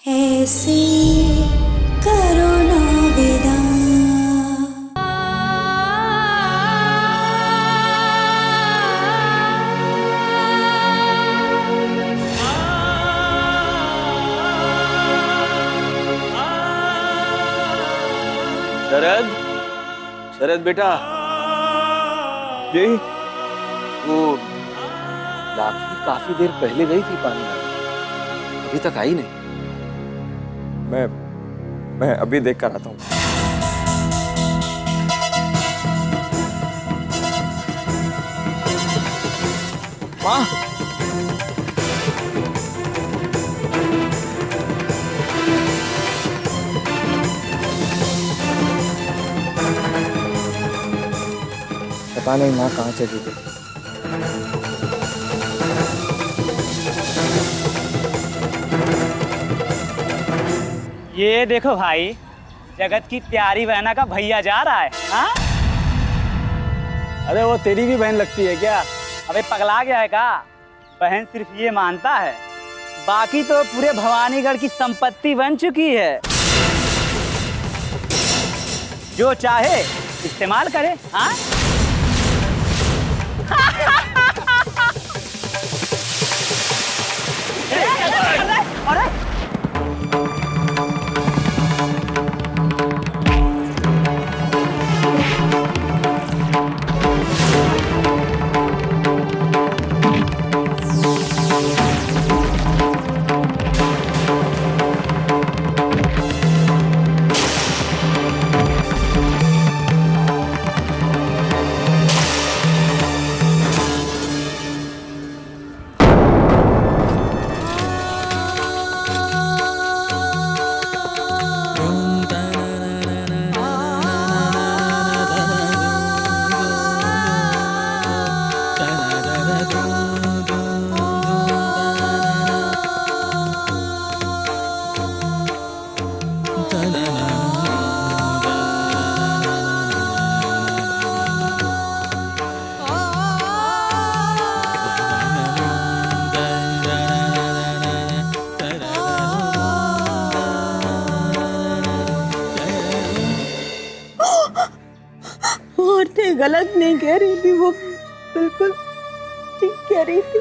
ऐसे करो ना विदा। शरद, शरद बेटा। जी। वो लाठी काफी देर पहले गई थी पानी में, अभी तक आई नहीं। मैं अभी देख कर आता हूँ। माँ, पता नहीं माँ कहाँ चली गई। ये देखो भाई, जगत की प्यारी बहना का भैया जा रहा है। हाँ? अरे वो तेरी भी बहन लगती है क्या? अबे पगला गया है का? बहन सिर्फ ये मानता है, बाकी तो पूरे भवानीगढ़ की संपत्ति बन चुकी है। जो चाहे इस्तेमाल करे। हाँ? अरे औरतें गलत नहीं कह रही थी, वो बिल्कुल ठीक कह रही थी।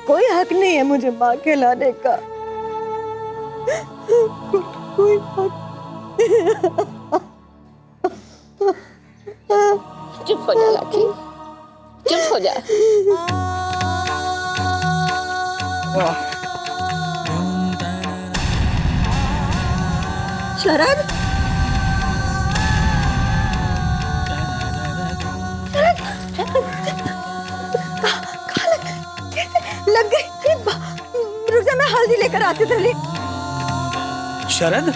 कोई हक नहीं है मुझे माँ कहलाने का। कोई हक। चुप हो जा लाठी, चुप हो जा। शरद, लग गई। रुक जा, मैं हल्दी लेकर आती थी। शरद,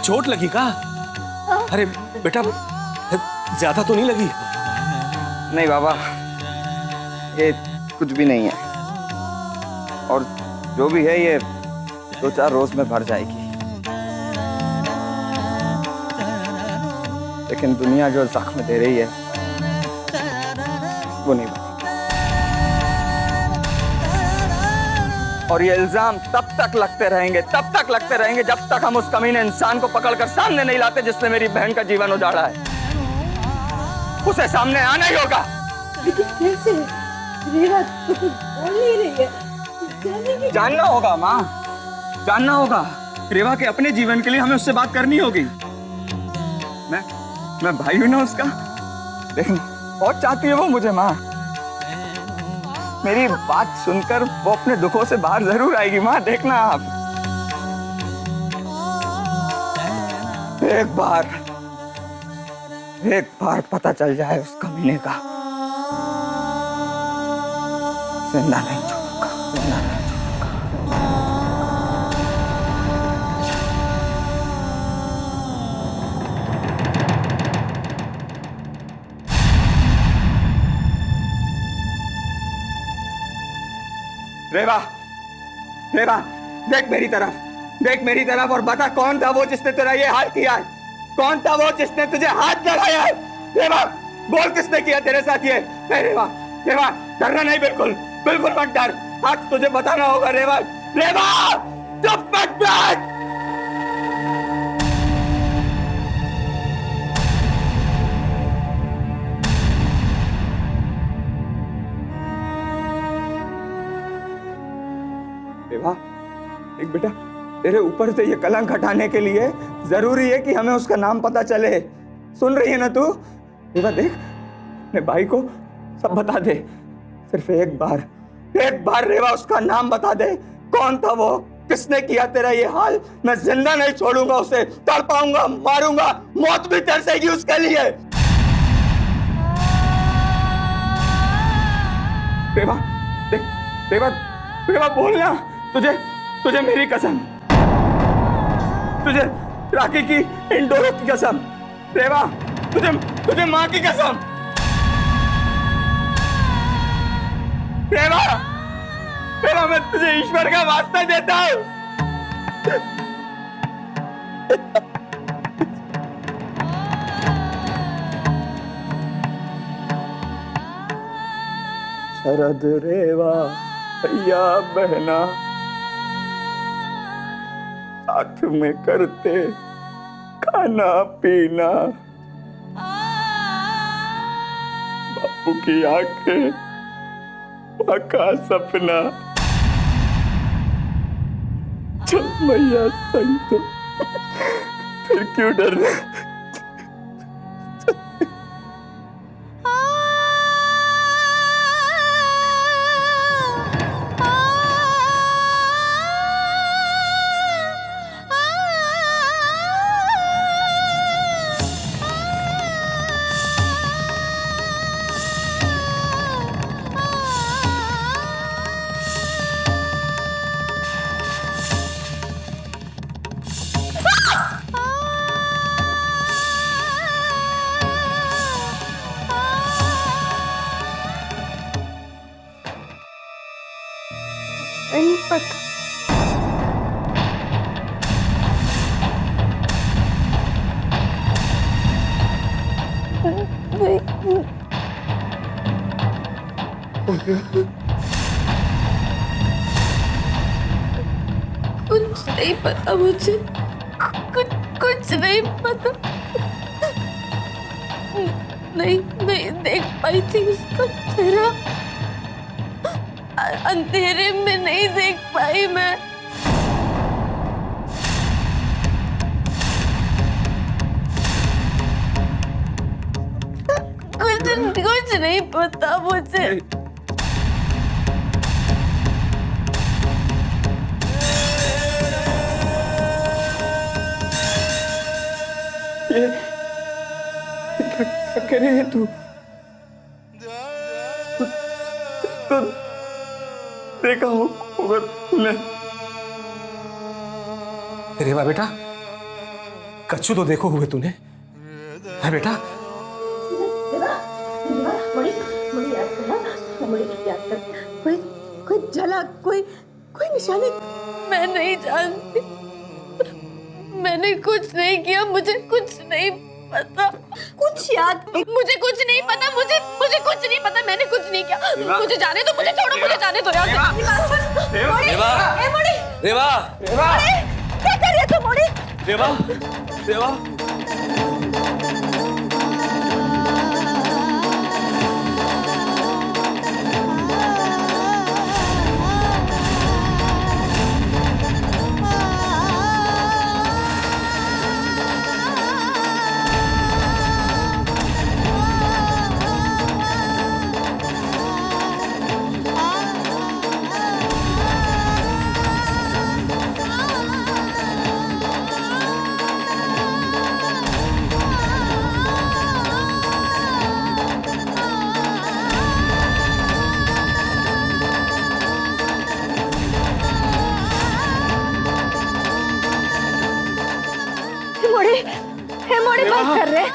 चोट लगी का? अरे बेटा, ज्यादा तो नहीं लगी? नहीं बाबा, ये कुछ भी नहीं है, और जो भी है ये 2-4 रोज में भर जाएगी। लेकिन दुनिया जो जख्म दे रही है वो नहीं बनेगी। और ये इल्जाम तब तक लगते रहेंगे जब तक हम उस कमीने इंसान को पकड़कर सामने नहीं लाते जिसने मेरी बहन का जीवन उजाड़ा है। उसे सामने आना ही होगा। लेकिन कैसे? रेवा तो कुछ बोल नहीं रही है। जानना होगा माँ, जानना होगा। रेवा के अपने जीवन के लिए हमें उससे बात करनी होगी। मैं भाई हूं ना उसका, लेकिन बहुत चाहती है वो मुझे माँ। मेरी बात सुनकर वो अपने दुखों से बाहर जरूर आएगी माँ, देखना आप। एक बार पता चल जाए उस कमीने का, जिंदा नहीं छोड़ूंगा, जिंदा नहीं छोड़ूंगा। रेवा, देख मेरी तरफ और बता कौन था वो जिसने तेरा ये हाल किया है? कौन था वो जिसने तुझे हाथ लगाया है? रेवा, बोल किसने किया तेरे साथ ये? रेवा, डरना नहीं, बिल्कुल मत डर। आज तुझे बताना होगा रेवा, रेवा, चुप मत बैठ। रेवा, एक बेटा, तेरे ऊपर से ये कलंक हटाने के लिए जरूरी है कि हमें उसका नाम पता चले। सुन रही है ना तू? रेवा देख, अपने भाई को सब बता दे। सिर्फ एक बार रेवा उसका नाम बता दे। कौन था वो? किसने किया तेरा ये हाल? मैं जिंदा नहीं छोड़ूंगा उसे, तड़पाऊंगा, मारूंगा, मौत भी तरसेगी उसके लिए। रेवा देख, रेवा बोलना। तुझे मेरी कसम, तुझे राखी की इन डोरों की कसम। रेवा, तुझे माँ की कसम। रेवा, मैं तुझे ईश्वर का वास्ता देता हूँ। शरद रेवा भैया बहना साथ में करते खाना पीना, बापू की आंखें, माँ का सपना। चल मैया संग तो फिर क्यों डरना? नहीं पता। कुछ नहीं पता मुझे, कुछ नहीं पता। नहीं देख पाई थी उसका चेहरा, अंधेरे में नहीं देख पाई मैं। कुछ नहीं पता मुझे। ये क्या कर रही है तू? देखा होगा तूने। रेवा बेटा, कच्चू तो देखो हुए तूने है बेटा? कोई झलक, कोई निशानी मैं नहीं जानती। मैंने कुछ नहीं किया, मुझे कुछ नहीं पता। कुछ याद, मुझे कुछ नहीं पता। मुझे कुछ नहीं पता। मैंने कुछ नहीं किया। मुझे जाने दो, मुझे छोड़ो, मुझे जाने दो यार। रेवा, रेवा, क्या कर रही है तू मोड़ी? रेवा, बस कर रहे,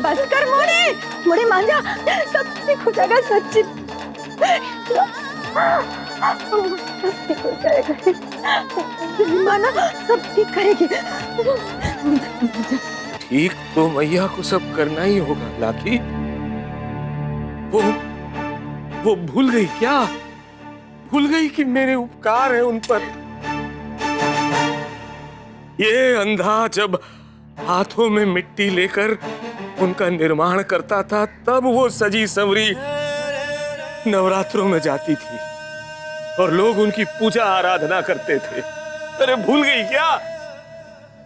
बस कर मोड़ी मान जा, सब ठीक हो जाएगा। सच्ची ठीक हो जाएगा, माना सब ठीक करेगी। ठीक तो मैया को सब करना ही होगा लाकी। वो भूल गई क्या? भूल गई कि मेरे उपकार है उन पर। ये अंधा जब हाथों में मिट्टी लेकर उनका निर्माण करता था, तब वो सजी संवरी नवरात्रों में जाती थी और लोग उनकी पूजा आराधना करते थे। अरे भूल गई क्या?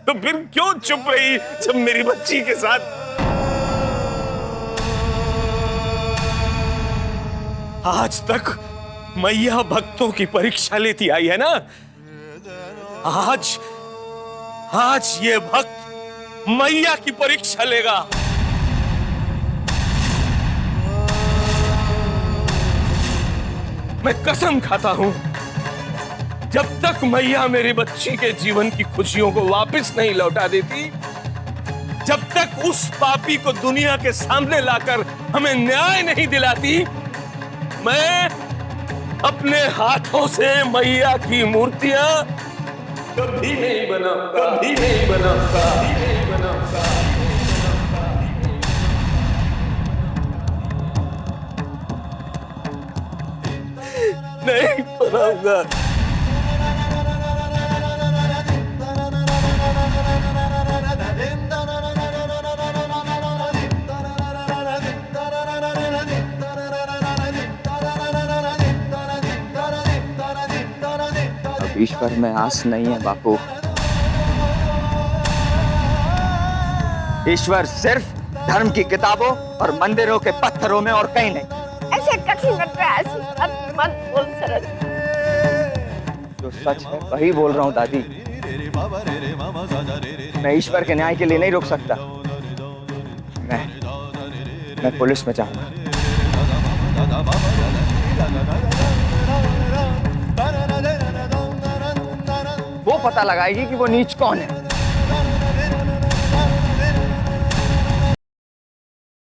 तो फिर क्यों चुप रही जब मेरी बच्ची के साथ? आज तक मैया भक्तों की परीक्षा लेती आई है ना। आज ये भक्त मैया की परीक्षा लेगा। मैं कसम खाता हूं, जब तक मैया मेरी बच्ची के जीवन की खुशियों को वापस नहीं लौटा देती, जब तक उस पापी को दुनिया के सामने लाकर हमें न्याय नहीं दिलाती, मैं अपने हाथों से मैया की मूर्तियां कभी नहीं बनाऊंगा, कभी नहीं बनाऊंगा, कभी नहीं बनाऊंगा। नहीं बनाऊंगा। अब ईश्वर में आस नहीं है बापू। ईश्वर सिर्फ धर्म की किताबों और मंदिरों के पत्थरों में और कहीं नहीं। ऐसे कठिन मत बोल सरल। जो सच है वही बोल रहा हूँ दादी। मैं ईश्वर के न्याय के लिए नहीं रुक सकता। मैं पुलिस में जाऊंगा। वो पता लगाएगी कि वो नीच कौन है।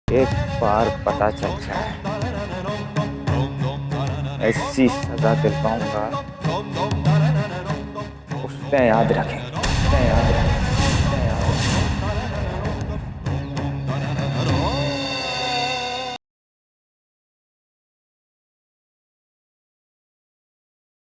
एक बार पता चल जाए, ऐसी सजा दिलवाऊंगा, उसने याद रखेंगे।